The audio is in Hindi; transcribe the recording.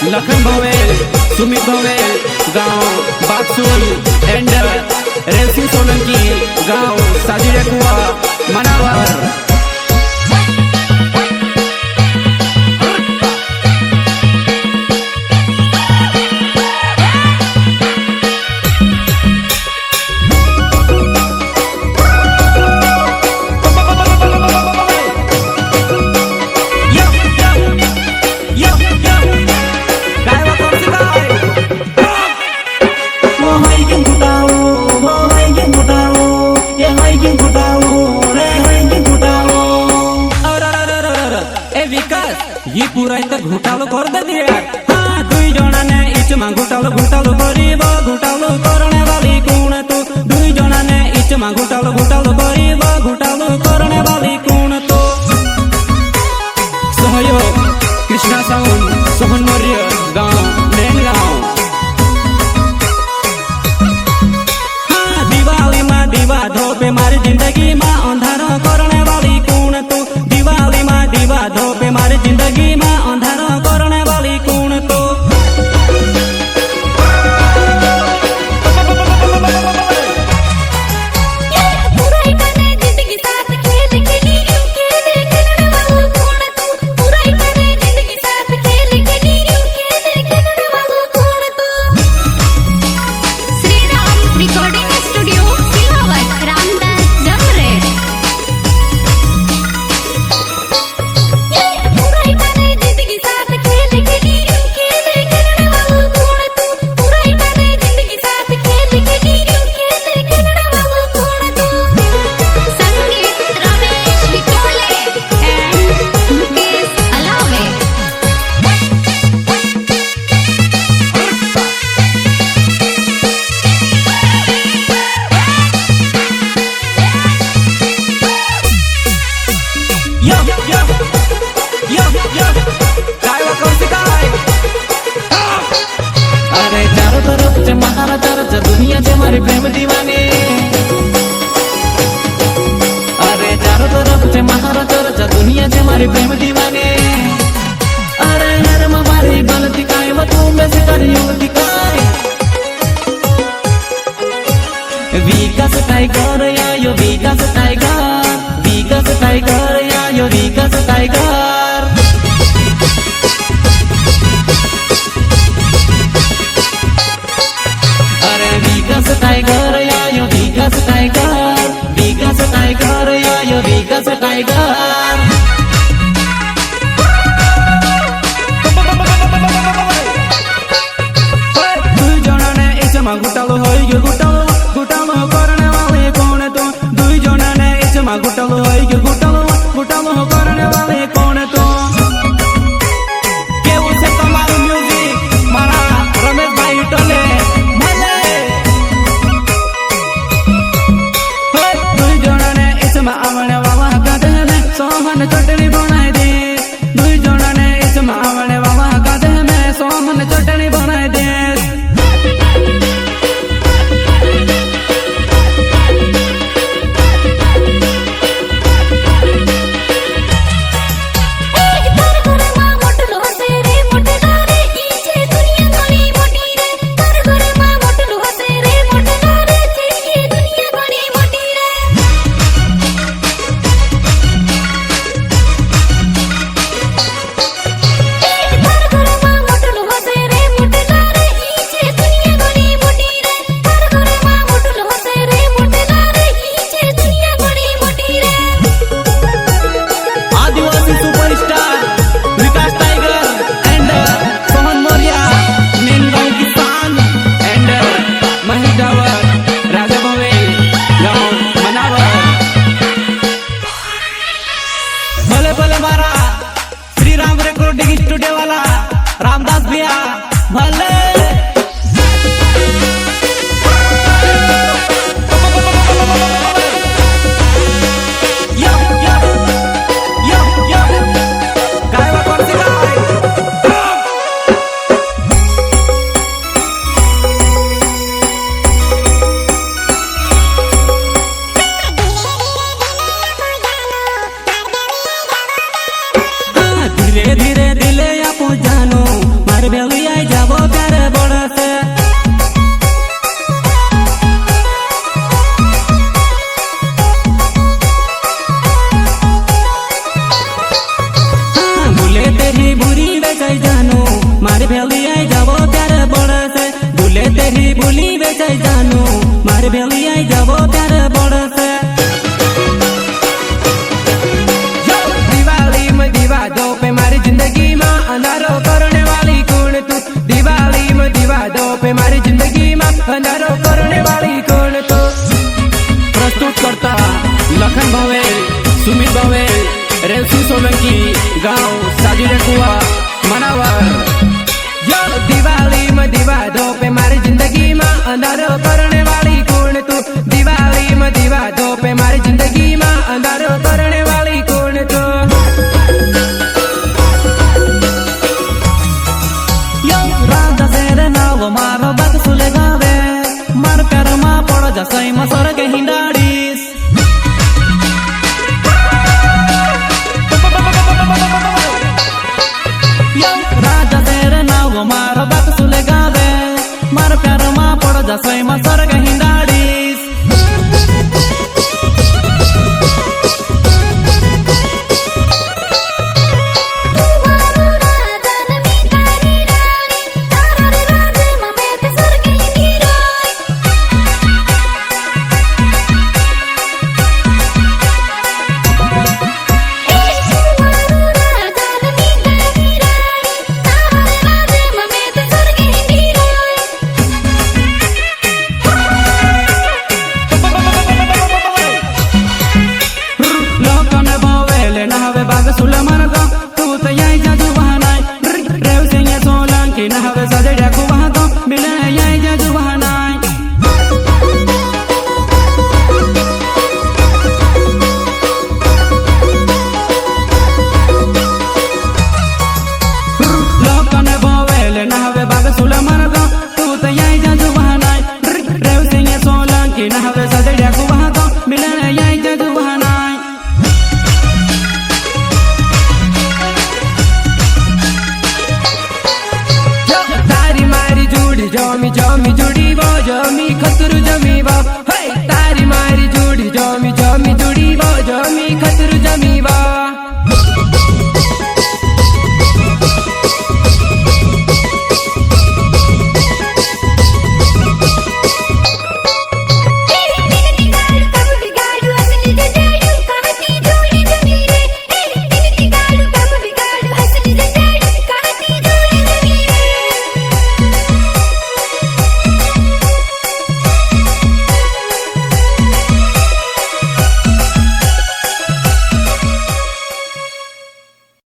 लखन भवेल, सुमित भवेल, गांव बागसुल एंड रेलसिंह सोलंकी, गांव साजिरेकुआ मनावर। ये पूरा इतना घोटालो कर दे दिया। हाँ दुई जना ने इच मां घोटालो करीब, घोटालो करने वाली कौन तो? दुई जना ने इच मां घोटालो करीब, घोटालो करने वाली कौन तो? सहयोग कृष्णा साउंड, सोहन मौर्य, गांव नैन गांव। हाँ दिवाली मां दीवा धोपे मारी जिंदगी मां अंधारा करने वाली कौन तो? दिवाली मां दीवा धोपे मारी जिंदगी मां अंधारा करने वाली कौन तो? अरे चारों तरफ से महारा चर्चा, दुनिया से हमारे प्रेम दीवाने। अरे चारों तरफ से महारा चर्चा, दुनिया से हमारे प्रेम दीवाने। अरे यार हमारी गलती काय व तू में से करी युक्ति काय? विकास टाइगर या यो विकास टाइगर, विकास टाइगर या यो विकास टाइगर। विकास टाइगर या यो विकास टाइगर, विकास टाइगर या यो विकास टाइगर। दुई जना ने इच मां घोटालो होई गयो, घोटालो करने वाले कौन तो? दुई जना ने इच मां घोटालो होई गयो, घोटालो करने वाले कौन तो? केवल से तुम्हारू म्यूजिक मारा रमेश भाई टोले आवने वाला गाते में सोहन चटनी बनाए दे। दुई जना ने इसमें आवने वाला गाते में सोहन चटनी बनाए दे। મીઠી બોલી વેચાઈ જાનું મારે ભેલી આઈ જવો ત્યારે પડશે दिवाली में दीवा दो पे मारी जिंदगी में अंधारो करने वाली कौन तू दिवाली में दीवा दो पे मारी जिंदगी में अंधारो करने वाली कौन तू प्रस्तुत करता लखन भवे सुमित भवे रेवसी सोलंकी गांव साजिरे कुआ मनावर दिवाली में दीवा दो पे मारी जिंदगी में अंधारो करने वाली कौन तू दिवाली में दीवा दो पे मारी जिंदगी में अंधारो करने वाली कौन तू राजा शेर नाव मारो बात सुले गावे मार प्यार मा पड़ जसई मा स्वर्ग हिंडाड़ीस राजा शेर नाव मारो बात सुले गावे मार प्यार मा पड़ जसई मा स्वर्ग हिंडाड़ीस जमी जमी जुड़ी वो जमी खतरू जमी वो